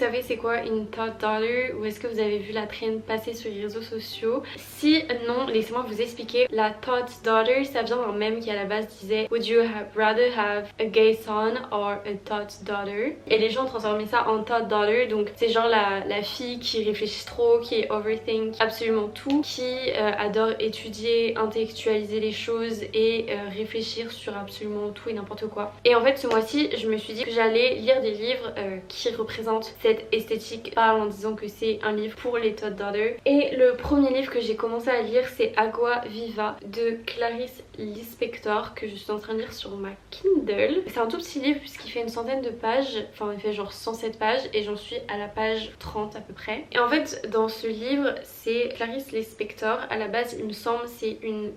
savez c'est quoi une thought daughter ou est-ce que vous avez vu la trend passer sur les réseaux sociaux? Si non, laissez-moi vous expliquer. La thought daughter, ça vient d'un mème qui à la base disait Would you rather have a gay son or a thought daughter? Et les gens transformaient ça en thought daughter, donc c'est genre la fille qui réfléchit trop, qui overthink absolument tout, qui adore étudier, intellectualiser les choses et réfléchir sur absolument tout et n'importe quoi. Et en fait ce mois-ci je me suis dit que j'allais lire des livres qui représentent cette esthétique en disant que c'est un livre pour les thought daughters. Et le premier livre que j'ai commencé à lire c'est Agua Viva de Clarice Lispector, que je suis en train de lire sur ma Kindle. C'est un tout petit livre puisqu'il fait une centaine de pages, enfin il fait genre 107 pages et j'en suis à la page 30 à peu près. Et en fait dans ce livre c'est Clarice Lispector, à la base il me semble c'est une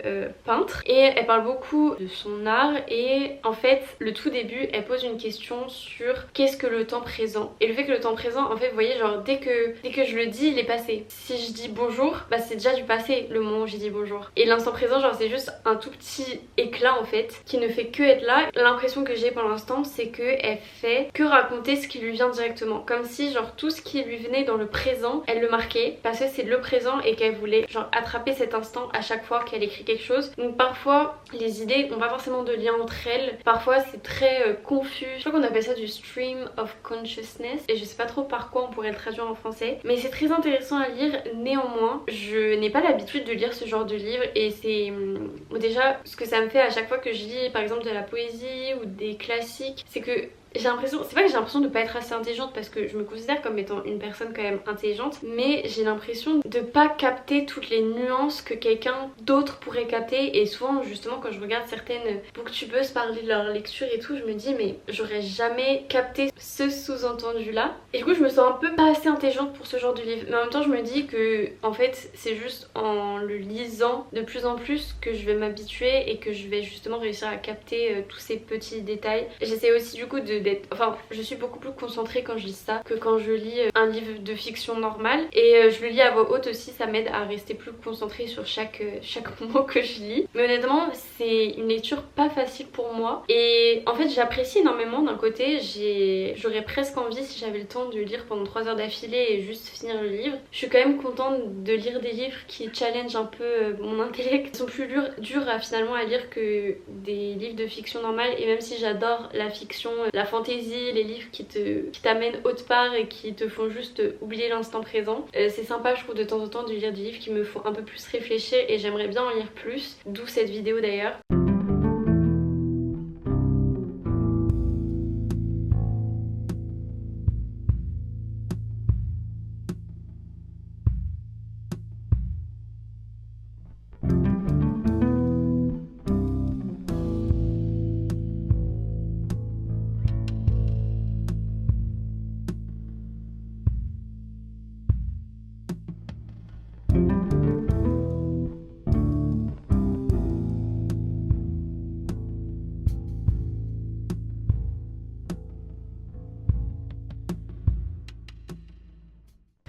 peintre et elle parle beaucoup de son art et en fait le tout début elle pose une question sur qu'est-ce que le temps présent, et le fait que le temps présent en fait vous voyez genre dès que je le dis il est passé. Si je dis bonjour bah c'est déjà du passé le moment où j'ai dit bonjour, et l'instant présent genre c'est juste un tout petit éclat en fait qui ne fait que être là. L'impression que j'ai pour l'instant c'est que elle fait que raconter ce qui lui vient directement, comme si genre tout ce qui lui venait dans le présent elle le marquait parce que c'est le présent et qu'elle voulait genre attraper cet instant à chaque fois qu'elle écrit quelque chose. Donc parfois les idées n'ont pas forcément de lien entre elles, parfois c'est très confus. Je crois qu'on appelle ça du stream of consciousness et je sais pas trop par quoi on pourrait le traduire en français, mais c'est très intéressant à lire. Néanmoins je n'ai pas l'habitude de lire ce genre de livre et c'est déjà ce que ça me fait à chaque fois que je lis par exemple de la poésie ou des classiques, c'est que j'ai l'impression, c'est pas que j'ai l'impression de pas être assez intelligente parce que je me considère comme étant une personne quand même intelligente, mais j'ai l'impression de pas capter toutes les nuances que quelqu'un d'autre pourrait capter. Et souvent justement quand je regarde certaines booktubeuses parler de leur lecture et tout, je me dis mais j'aurais jamais capté ce sous-entendu là, et du coup je me sens un peu pas assez intelligente pour ce genre de livre. Mais en même temps je me dis que en fait c'est juste en le lisant de plus en plus que je vais m'habituer et que je vais justement réussir à capter tous ces petits détails. J'essaie aussi du coup enfin je suis beaucoup plus concentrée quand je lis ça que quand je lis un livre de fiction normale, et je le lis à voix haute aussi, ça m'aide à rester plus concentrée sur chaque mot que je lis. Mais honnêtement c'est une lecture pas facile pour moi et en fait j'apprécie énormément. D'un côté j'aurais presque envie, si j'avais le temps, de lire pendant 3 heures d'affilée et juste finir le livre. Je suis quand même contente de lire des livres qui challenge un peu mon intellect. Ils sont plus durs finalement à lire que des livres de fiction normale, et même si j'adore la fiction, la fantasy, les livres qui t'amènent autre part et qui te font juste oublier l'instant présent, c'est sympa je trouve de temps en temps de lire des livres qui me font un peu plus réfléchir et j'aimerais bien en lire plus, d'où cette vidéo d'ailleurs.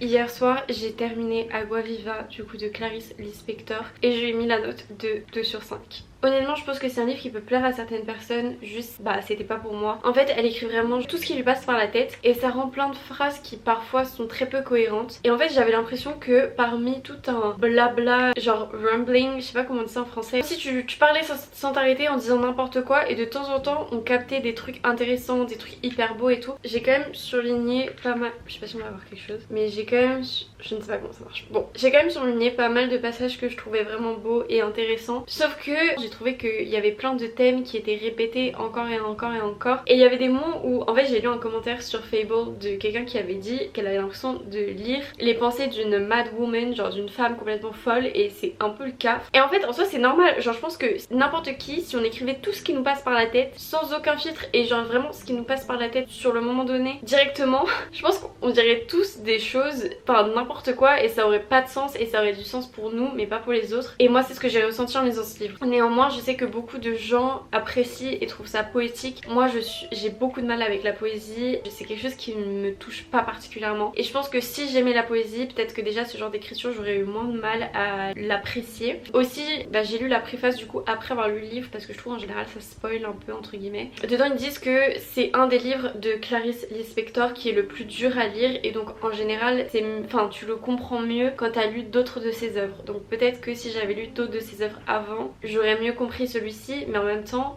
Hier soir j'ai terminé Agua Viva du coup de Clarice Lispector et je lui ai mis la note de 2 sur 5. Honnêtement je pense que c'est un livre qui peut plaire à certaines personnes, juste bah c'était pas pour moi. En fait elle écrit vraiment tout ce qui lui passe par la tête et ça rend plein de phrases qui parfois sont très peu cohérentes. Et en fait j'avais l'impression que parmi tout un blabla genre rumbling, je sais pas comment on dit ça en français, si tu parlais sans t'arrêter en disant n'importe quoi et de temps en temps on captait des trucs intéressants, des trucs hyper beaux et tout. J'ai quand même surligné pas mal, je sais pas si on va avoir quelque chose, mais j'ai quand même, je ne sais pas comment ça marche. Bon, j'ai quand même surligné pas mal de passages que je trouvais vraiment beaux et intéressants, sauf que j'ai trouvé qu'il y avait plein de thèmes qui étaient répétés encore et encore et encore, et il y avait des moments où en fait j'ai lu un commentaire sur Fable de quelqu'un qui avait dit qu'elle avait l'impression de lire les pensées d'une mad woman, genre d'une femme complètement folle, et c'est un peu le cas. Et en fait en soi c'est normal, genre je pense que n'importe qui, si on écrivait tout ce qui nous passe par la tête sans aucun filtre et genre vraiment ce qui nous passe par la tête sur le moment donné directement, je pense qu'on dirait tous des choses, enfin n'importe quoi, et ça aurait pas de sens et ça aurait du sens pour nous mais pas pour les autres. Et moi c'est ce que j'ai ressenti en lisant ce livre. Néanmoins Moi je sais que beaucoup de gens apprécient et trouvent ça poétique. Moi j'ai beaucoup de mal avec la poésie, c'est quelque chose qui ne me touche pas particulièrement. Et je pense que si j'aimais la poésie, peut-être que déjà ce genre d'écriture j'aurais eu moins de mal à l'apprécier. Aussi j'ai lu la préface du coup après avoir lu le livre parce que je trouve en général ça spoil un peu entre guillemets. Dedans ils disent que c'est un des livres de Clarice Lispector qui est le plus dur à lire et donc en général tu le comprends mieux quand t'as lu d'autres de ses œuvres. Donc peut-être que si j'avais lu d'autres de ses œuvres avant, j'aurais mieux compris celui-ci, mais en même temps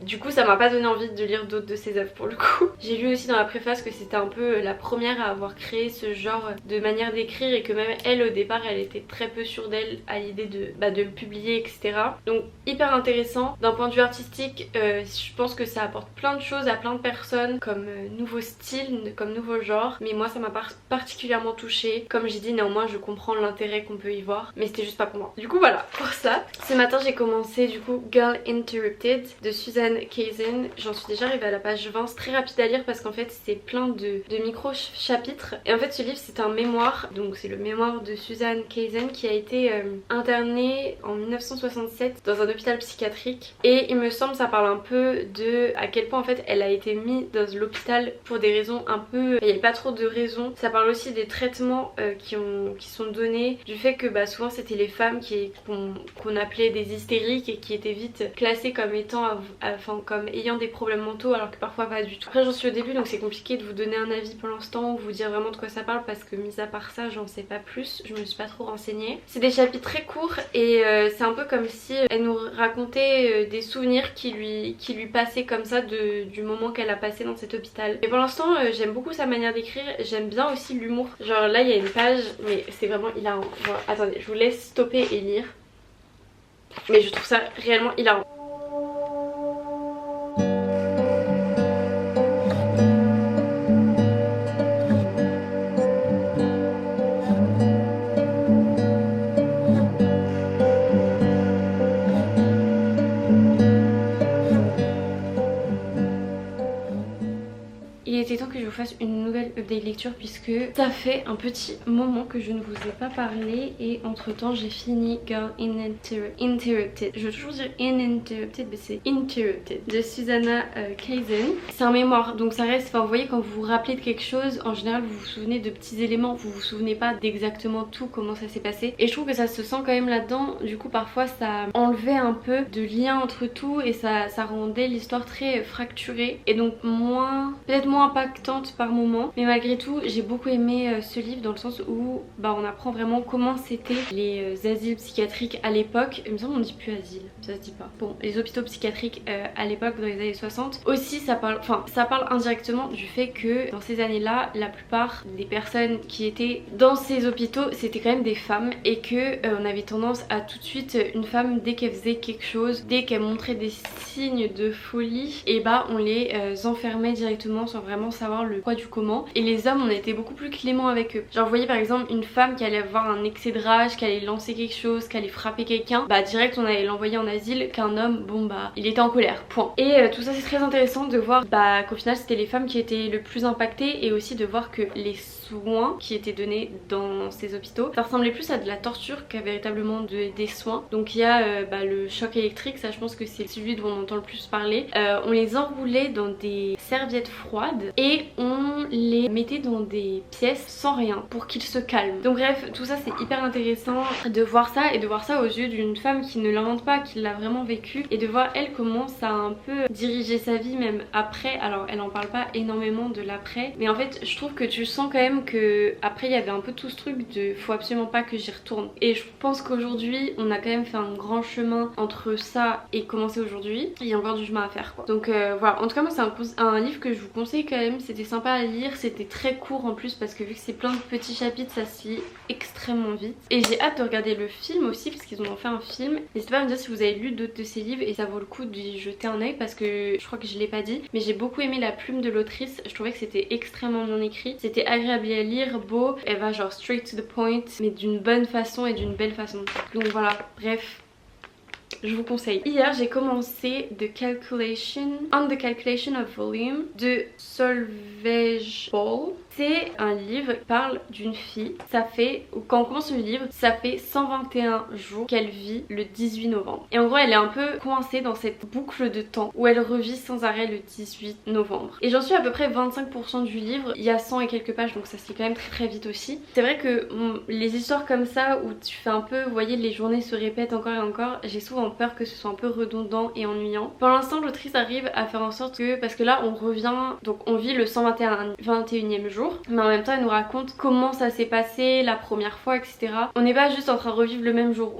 du coup ça m'a pas donné envie de lire d'autres de ses œuvres pour le coup. J'ai lu aussi dans la préface que c'était un peu la première à avoir créé ce genre de manière d'écrire et que même elle au départ elle était très peu sûre d'elle à l'idée de le publier, etc. Donc hyper intéressant. D'un point de vue artistique, je pense que ça apporte plein de choses à plein de personnes comme nouveau style, comme nouveau genre, mais moi ça m'a particulièrement touchée. Comme j'ai dit, néanmoins je comprends l'intérêt qu'on peut y voir, mais c'était juste pas pour moi. Du coup voilà, pour ça. Ce matin j'ai commencé du coup Girl Interrupted de Susan Kaysen. J'en suis déjà arrivée à la page 20, c'est très rapide à lire parce qu'en fait c'est plein de micro-chapitres. Et en fait ce livre c'est un mémoire, donc c'est le mémoire de Susan Kaysen qui a été internée en 1967 dans un hôpital psychiatrique. Et il me semble ça parle un peu de à quel point en fait elle a été mise dans l'hôpital pour des raisons un peu... Il n'y avait pas trop de raisons. Ça parle aussi des traitements qui sont donnés, du fait que souvent c'était les femmes qu'on appelait des hystériques et qui étaient vite classées comme étant comme ayant des problèmes mentaux alors que parfois pas du tout. Après j'en suis au début donc c'est compliqué de vous donner un avis pour l'instant ou vous dire vraiment de quoi ça parle parce que mis à part ça j'en sais pas plus, je me suis pas trop renseignée. C'est des chapitres très courts et c'est un peu comme si elle nous racontait des souvenirs qui lui passaient comme ça du moment qu'elle a passé dans cet hôpital. Et pour l'instant j'aime beaucoup sa manière d'écrire, j'aime bien aussi l'humour. Genre là il y a une page mais c'est vraiment hilarant. Genre, attendez, je vous laisse stopper et lire. Mais je trouve ça réellement hilarant. Il était temps que je vous fasse une nouvelle update lecture puisque ça fait un petit moment que je ne vous ai pas parlé et entre temps j'ai fini Girl Interrupted. Je veux toujours dire Uninterrupted mais c'est Interrupted de Susanna Kaysen. C'est un mémoire donc ça reste, vous voyez quand vous vous rappelez de quelque chose en général vous vous souvenez de petits éléments, vous vous souvenez pas d'exactement tout comment ça s'est passé et je trouve que ça se sent quand même là-dedans. Du coup parfois ça enlevait un peu de lien entre tout et ça rendait l'histoire très fracturée et donc peut-être moins impactante par moment, mais malgré tout j'ai beaucoup aimé ce livre dans le sens où on apprend vraiment comment c'était les asiles psychiatriques à l'époque. Il me semble on dit plus asile, ça se dit pas. Bon, les hôpitaux psychiatriques à l'époque dans les années 60. Aussi ça parle indirectement du fait que dans ces années là la plupart des personnes qui étaient dans ces hôpitaux c'était quand même des femmes et que on avait tendance à tout de suite une femme dès qu'elle faisait quelque chose, dès qu'elle montrait des signes de folie et on les enfermait directement sans vraiment savoir le quoi du comment. Et les hommes on a été beaucoup plus cléments avec eux. Genre vous voyez par exemple une femme qui allait avoir un excès de rage, qui allait lancer quelque chose, qui allait frapper quelqu'un, direct on allait l'envoyer en asile, qu'un homme il était en colère, point. Et tout ça c'est très intéressant de voir qu'au final c'était les femmes qui étaient le plus impactées et aussi de voir que les soins qui étaient donnés dans ces hôpitaux ça ressemblait plus à de la torture qu'à véritablement des soins. Donc il y a le choc électrique, ça je pense que c'est celui dont on entend le plus parler. On les enroulait dans des serviettes froides et on les mettait dans des pièces sans rien pour qu'ils se calment. Donc bref, tout ça c'est hyper intéressant de voir ça et de voir ça aux yeux d'une femme qui ne l'invente pas, qui l'a vraiment vécu et de voir elle comment ça a un peu dirigé sa vie même après. Alors elle en parle pas énormément de l'après, mais en fait je trouve que tu sens quand même que après il y avait un peu tout ce truc de faut absolument pas que j'y retourne. Et je pense qu'aujourd'hui on a quand même fait un grand chemin entre ça et commencer aujourd'hui. Il y a encore du chemin à faire quoi. Donc voilà, en tout cas moi c'est un livre que je vous conseille quand même, c'était sympa à lire, c'était très court en plus parce que vu que c'est plein de petits chapitres ça se lit extrêmement vite. Et j'ai hâte de regarder le film aussi parce qu'ils ont fait un film. N'hésitez pas à me dire si vous avez lu d'autres de ces livres et ça vaut le coup d'y jeter un œil parce que je crois que je l'ai pas dit mais j'ai beaucoup aimé la plume de l'autrice, je trouvais que c'était extrêmement bien écrit, c'était agréable à lire, beau, elle va genre straight to the point mais d'une bonne façon et d'une belle façon. Donc voilà, bref. je vous conseille. Hier j'ai commencé On the Calculation of Volume de Solveig Ball. C'est un livre qui parle d'une fille. Quand on commence le livre, ça fait 121 jours qu'elle vit le 18 novembre. Et en gros, elle est un peu coincée dans cette boucle de temps où elle revit sans arrêt le 18 novembre. Et j'en suis à peu près 25% du livre. Il y a 100 et quelques pages, donc ça se lit quand même très très vite aussi. C'est vrai que les histoires comme ça où tu fais un peu, vous voyez, les journées se répètent encore et encore, j'ai souvent peur que ce soit un peu redondant et ennuyant. Pour l'instant, l'autrice arrive à faire en sorte que, parce que là on revient, donc on vit le 121e jour, mais en même temps elle nous raconte comment ça s'est passé la première fois, etc. On n'est pas juste en train de revivre le même jour,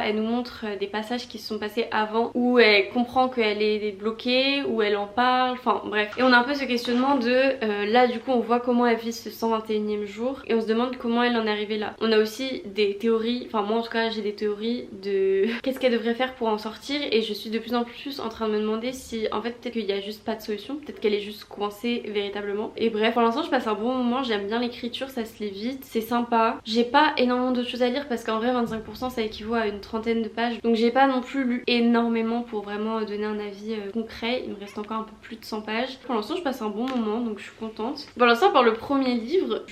elle nous montre des passages qui se sont passés avant où elle comprend qu'elle est bloquée, où elle en parle, enfin bref. Et on a un peu ce questionnement de là du coup on voit comment elle vit ce 121e jour et on se demande comment elle en est arrivée là. On a aussi des théories, enfin moi en tout cas j'ai des théories de qu'est-ce qu'elle devrait faire pour en sortir, et je suis de plus en plus en train de me demander si en fait peut-être qu'il n'y a juste pas de solution, peut-être qu'elle est juste coincée véritablement. Et bref, pour l'instant je passe un bon moment, j'aime bien l'écriture, ça se lit vite, c'est sympa. J'ai pas énormément d'autres choses à lire parce qu'en vrai 25% ça équivaut à une trentaine de pages, donc j'ai pas non plus lu énormément pour vraiment donner un avis concret. Il me reste encore un peu plus de 100 pages. Pour l'instant je passe un bon moment, donc je suis contente. Pour l'instant par le premier livre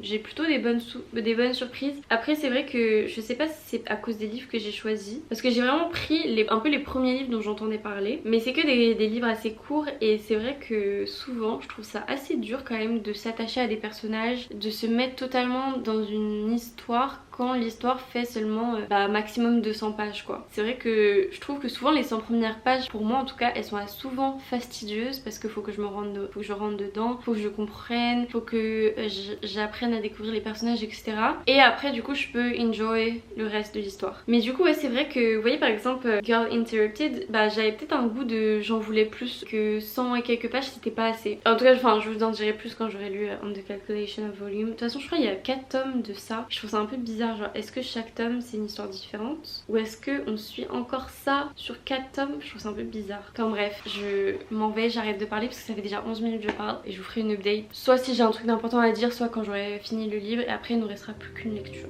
j'ai plutôt des bonnes surprises. Après c'est vrai que je sais pas si c'est à cause des livres que j'ai choisis, parce que j'ai vraiment pris un peu les premiers livres dont j'entendais parler, mais c'est que des livres assez courts, et c'est vrai que souvent je trouve ça assez dur quand même de s'attacher à des personnages, de se mettre totalement dans une histoire quand l'histoire fait seulement maximum 200 pages quoi. C'est vrai que je trouve que souvent les 100 premières pages, pour moi en tout cas, elles sont souvent fastidieuses parce que faut que je rentre dedans, faut que je comprenne, faut que j'apprenne à découvrir les personnages, etc. Et après du coup je peux enjoy le reste de l'histoire. Mais du coup ouais, c'est vrai que vous voyez par exemple Girl Interrupted, j'avais peut-être un goût de j'en voulais plus, que 100 et quelques pages c'était pas assez. En tout cas je vous en dirai plus quand j'aurai lu On the Calculation of Volume. De toute façon je crois qu'il y a 4 tomes de ça. Je trouve ça un peu bizarre, genre est-ce que chaque tome c'est une histoire différente ou est-ce qu'on suit encore ça sur 4 tomes? Je trouve ça un peu bizarre. Enfin bref, je m'en vais, j'arrête de parler parce que ça fait déjà 11 minutes que je parle, et je vous ferai une update soit si j'ai un truc d'important à dire, soit quand j'aurai fini le livre, et après il ne nous restera plus qu'une lecture.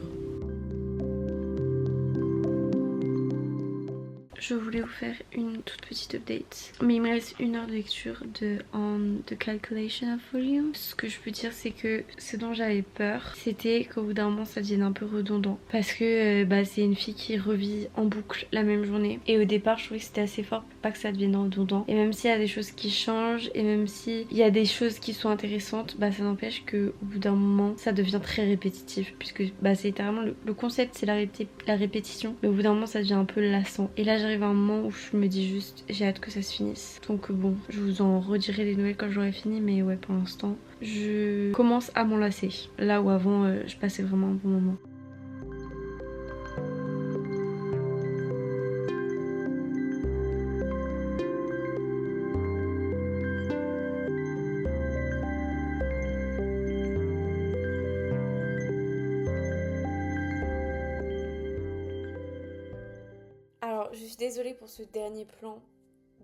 Je voulais vous faire une toute petite update, mais il me reste 1 heure de lecture de On the Calculation of Volume. Ce que je peux dire c'est que ce dont j'avais peur, c'était qu'au bout d'un moment ça devienne un peu redondant, parce que c'est une fille qui revit en boucle la même journée, et au départ je trouvais que c'était assez fort pour pas que ça devienne redondant, et même s'il y a des choses qui changent et même s'il y a des choses qui sont intéressantes, ça n'empêche que au bout d'un moment ça devient très répétitif, puisque c'est littéralement le concept, c'est la répétition, mais au bout d'un moment ça devient un peu lassant, et là j'arrive à un moment où je me dis juste j'ai hâte que ça se finisse. Donc bon, je vous en redirai des nouvelles quand j'aurai fini, mais ouais, pour l'instant je commence à m'en lasser, là où avant je passais vraiment un bon moment. Alors je suis désolée pour ce dernier plan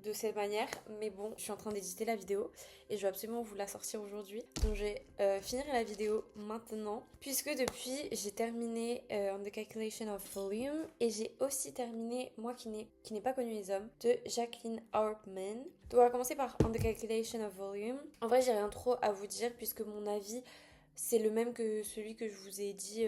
de cette manière, mais bon, je suis en train d'éditer la vidéo et je vais absolument vous la sortir aujourd'hui, donc je vais finir la vidéo maintenant, puisque depuis j'ai terminé On the Calculation of Volume, et j'ai aussi terminé Moi qui n'ai pas connu les hommes de Jacqueline Harpman. Donc on va commencer par On the Calculation of Volume. En vrai j'ai rien trop à vous dire puisque mon avis c'est le même que celui que je vous ai dit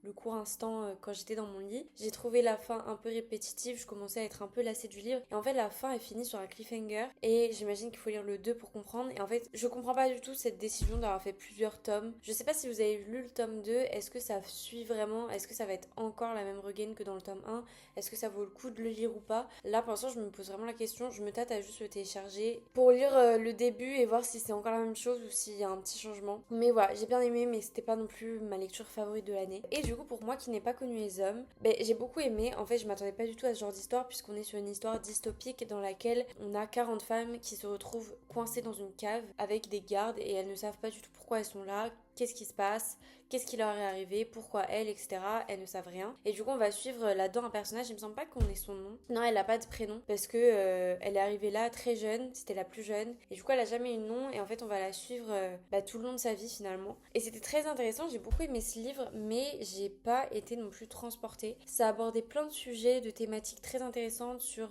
le court instant quand j'étais dans mon lit. J'ai trouvé la fin un peu répétitive, je commençais à être un peu lassée du livre, et en fait la fin est finie sur un cliffhanger, et j'imagine qu'il faut lire le 2 pour comprendre, et en fait je comprends pas du tout cette décision d'avoir fait plusieurs tomes. Je sais pas si vous avez lu le tome 2, est-ce que ça suit vraiment, est-ce que ça va être encore la même regain que dans le tome 1, est-ce que ça vaut le coup de le lire ou pas? Là pour l'instant je me pose vraiment la question, je me tâte à juste le télécharger pour lire le début et voir si c'est encore la même chose ou s'il y a un petit changement. Mais voilà, j'ai bien aimé, mais c'était pas non plus ma lecture favorite de l'année. Et du coup pour moi qui n'ai pas connu les hommes, j'ai beaucoup aimé. En fait je m'attendais pas du tout à ce genre d'histoire, puisqu'on est sur une histoire dystopique dans laquelle on a 40 femmes qui se retrouvent coincées dans une cave avec des gardes, et elles ne savent pas du tout pourquoi elles sont là, qu'est-ce qui se passe, qu'est-ce qui leur est arrivé, pourquoi elle, etc. Elles ne savent rien. Et du coup, on va suivre là-dedans un personnage, il me semble pas qu'on ait son nom. Non, elle a pas de prénom parce que elle est arrivée là très jeune, c'était la plus jeune. Et du coup, elle a jamais eu de nom et en fait, on va la suivre tout le long de sa vie finalement. Et c'était très intéressant, j'ai beaucoup aimé ce livre, mais j'ai pas été non plus transportée. Ça abordait plein de sujets, de thématiques très intéressantes sur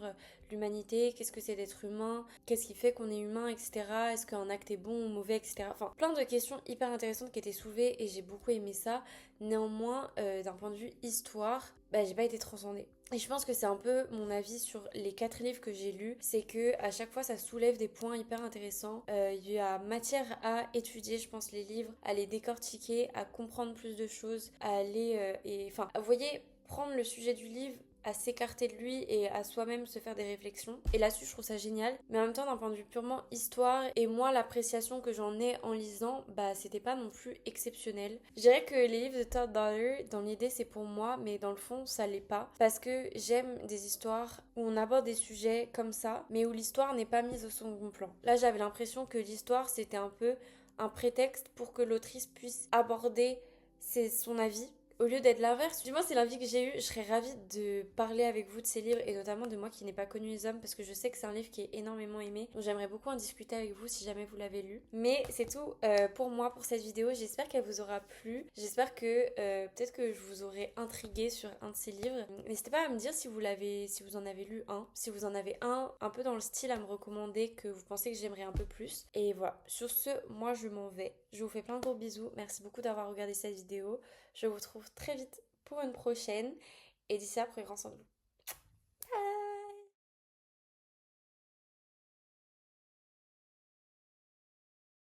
l'humanité, qu'est-ce que c'est d'être humain, qu'est-ce qui fait qu'on est humain, etc. Est-ce qu'un acte est bon ou mauvais, etc. Enfin, plein de questions hyper intéressantes qui étaient soulevées et j'ai beaucoup aimé ça. Néanmoins, d'un point de vue histoire, j'ai pas été transcendée. Et je pense que c'est un peu mon avis sur les 4 livres que j'ai lus, c'est que à chaque fois ça soulève des points hyper intéressants. Il y a matière à étudier, je pense, les livres, à les décortiquer, à comprendre plus de choses, à aller enfin, vous voyez, prendre le sujet du livre, à s'écarter de lui et à soi-même se faire des réflexions. Et là-dessus, je trouve ça génial. Mais en même temps, d'un point de vue purement histoire, et moi, l'appréciation que j'en ai en lisant, c'était pas non plus exceptionnel. Je dirais que les livres de Todd Daughter, dans l'idée, c'est pour moi, mais dans le fond, ça l'est pas. Parce que j'aime des histoires où on aborde des sujets comme ça, mais où l'histoire n'est pas mise au second plan. Là, j'avais l'impression que l'histoire, c'était un peu un prétexte pour que l'autrice puisse aborder son avis au lieu d'être l'inverse. Du moins, c'est l'avis que j'ai eu. Je serais ravie de parler avec vous de ces livres et notamment de moi qui n'ai pas connu les hommes parce que je sais que c'est un livre qui est énormément aimé. Donc j'aimerais beaucoup en discuter avec vous si jamais vous l'avez lu. Mais c'est tout pour moi pour cette vidéo. J'espère qu'elle vous aura plu. J'espère que peut-être que je vous aurai intrigué sur un de ces livres. N'hésitez pas à me dire si vous en avez lu un. Si vous en avez un peu dans le style à me recommander que vous pensez que j'aimerais un peu plus. Et voilà. Sur ce, moi je m'en vais. Je vous fais plein de gros bisous. Merci beaucoup d'avoir regardé cette vidéo. Je vous retrouve très vite pour une prochaine. Et d'ici là, prenez grand soin de vous.